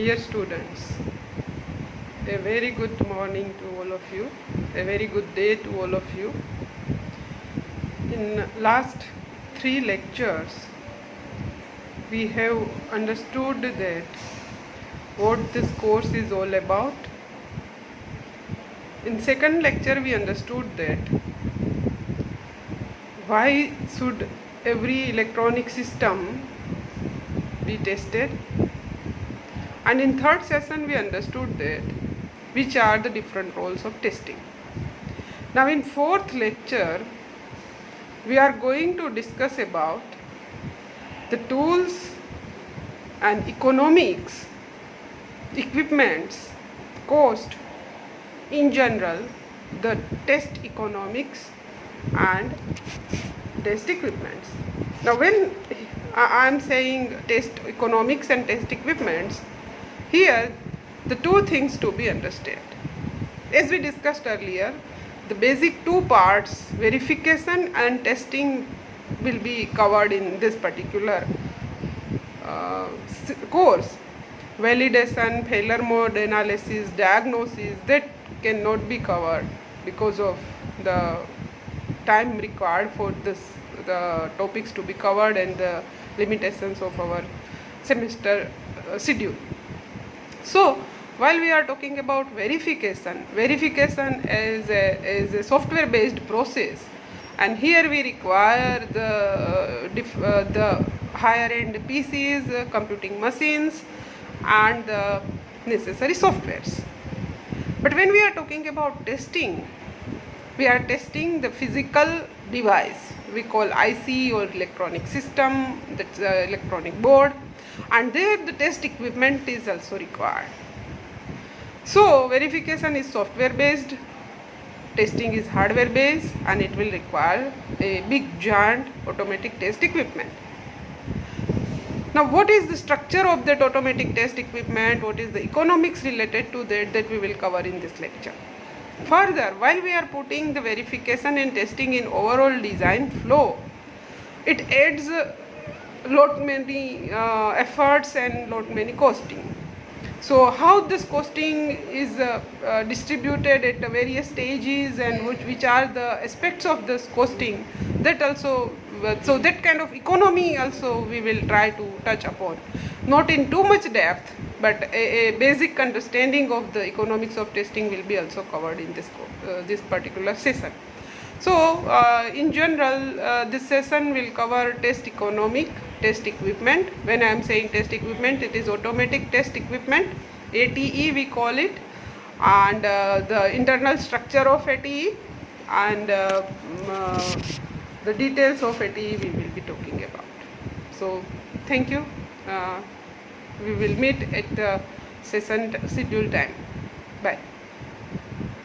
Dear students, a very good morning to all of you, a very good day to all of you. In last 3 lectures, we have understood that what this course is all about. In second lecture, we understood that why should every electronic system be tested. And in third session, we understood that which are the different roles of testing. Now in fourth lecture, we are going to discuss about the tools and economics, equipments, cost, in general, the test economics and test equipments. Now when I am saying test economics and test equipments, here the two things to be understood. As we discussed earlier, the basic two parts, verification and testing, will be covered in this particular course. Validation, failure mode analysis, diagnosis, that cannot be covered because of the time required for the topics to be covered and the limitations of our semester schedule. So while we are talking about verification is a software based process, and here we require the higher end PCs, computing machines and the necessary softwares. But when we are talking about testing, we are testing the physical device we call IC or electronic system, that's electronic board, and there the test equipment is also required. So verification is software based, testing is hardware based, and it will require a big giant automatic test equipment. Now what is the structure of that automatic test equipment, what is the economics related to that we will cover in this lecture. Further, while we are putting the verification and testing in overall design flow, it adds lot many efforts and lot many costing. So how this costing is distributed at various stages and which are the aspects of this costing, that also, so that kind of economy also we will try to touch upon, not in too much depth, but a basic understanding of the economics of testing will be also covered in this particular session. So in general, this session will cover test economic, test equipment. When I am saying test equipment, it is automatic test equipment, ATE we call it, and the internal structure of ATE and the details of ATE we will be talking about. So thank you. We will meet at the session schedule time. Bye.